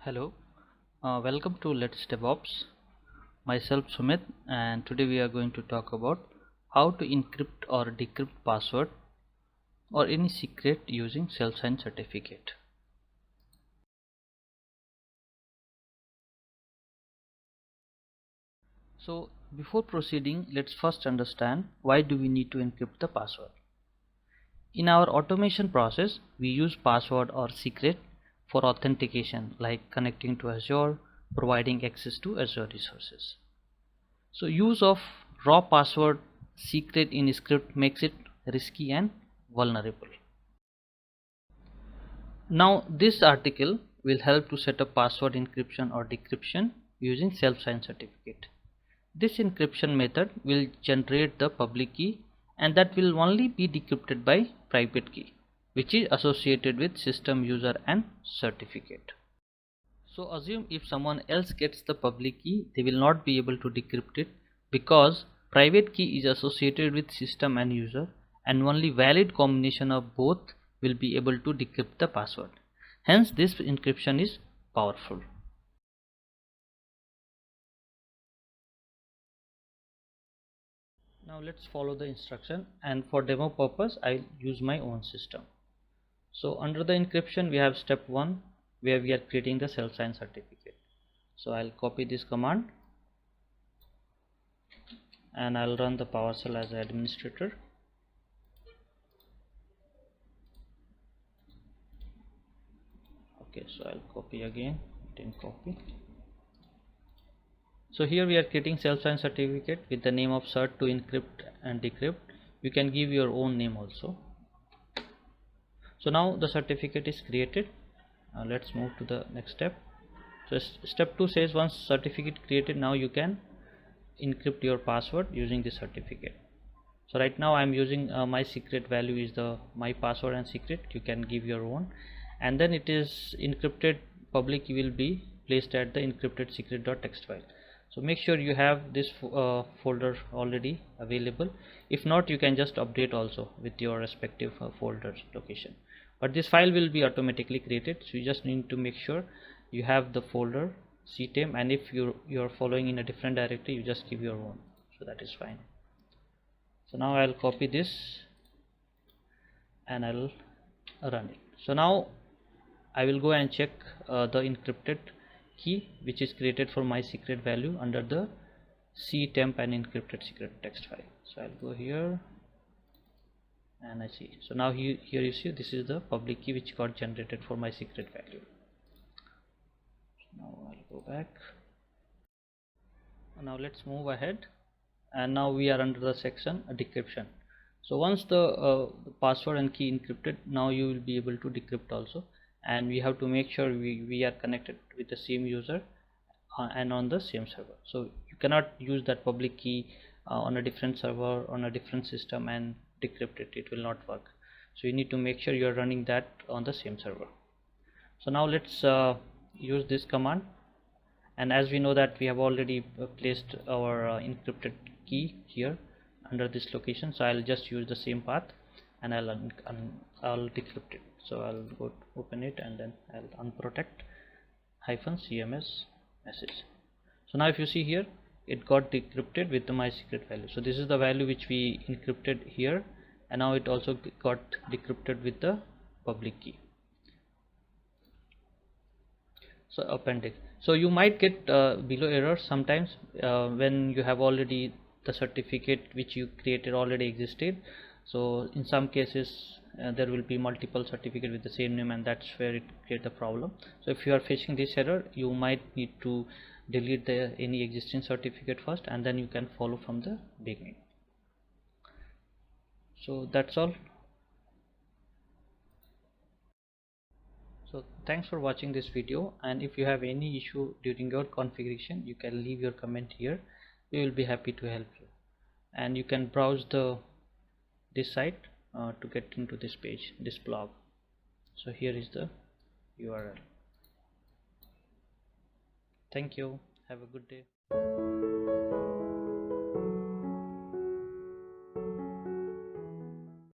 Hello, welcome to Let's DevOps. Myself Sumit, and today we are going to talk about how to encrypt or decrypt password or any secret using self-signed certificate. So before proceeding, let's first understand why do we need to encrypt the password. In our automation process, we use password or secret for authentication, like connecting to Azure, providing access to Azure resources. So use of raw password secret in script makes it risky and vulnerable. Now this article will help to set up password encryption or decryption using self-signed certificate. This encryption method will generate the public key, and that will only be decrypted by private key, which is associated with system user and certificate. So assume if someone else gets the public key, they will not be able to decrypt it because private key is associated with system and user, and only valid combination of both will be able to decrypt the password. Hence this encryption is powerful. Now let's follow the instruction, and for demo purpose I'll use my own system. So under the encryption we have step 1 where we are creating the self-signed certificate. So I'll copy this command and I'll run the PowerShell as administrator. Okay, so I'll copy again, then copy. So here we are creating self-signed certificate with the name of cert to encrypt and decrypt. You can give your own name also. So now the certificate is created. Let's move to the next step. So step 2 says once certificate created, now you can encrypt your password using this certificate. So right now I am using my secret value is the my password and secret. You can give your own, and then it is encrypted public key will be placed at the encrypted secret.txt file. So make sure you have this folder already available. If not, you can just update also with your respective folder location, but this file will be automatically created. So you just need to make sure you have the folder ctem, and if you're following in a different directory, you just give your own, so that is fine. So now I'll copy this and I'll run it. So now I will go and check the encrypted key which is created for my secret value under the ctemp and encrypted secret text file. So I'll go here and I see. So now here you see this is the public key which got generated for my secret value. So now I'll go back. Now let's move ahead, and now we are under the section decryption. So once the password and key encrypted, now you will be able to decrypt also, and we have to make sure we are connected with the same user and on the same server. So you cannot use that public key on a different server on a different system and decrypt it. It will not work. So you need to make sure you are running that on the same server. So now let's use this command, and as we know that we have already placed our encrypted key here under this location, so I'll just use the same path and I'll decrypt it. So I'll go to open it and then I'll unprotect -cms message. So now if you see here, it got decrypted with my secret value. So this is the value which we encrypted here, and now it also got decrypted with the public key. So appendix. So you might get below errors sometimes when you have already the certificate which you created already existed. So in some cases there will be multiple certificate with the same name, and that's where it creates a problem. So if you are facing this error, you might need to delete any existing certificate first, and then you can follow from the beginning. So that's all. So thanks for watching this video, and if you have any issue during your configuration, you can leave your comment here. We will be happy to help you, and you can browse this site to get into this page, this blog. So here is the URL. Thank you. Have a good day.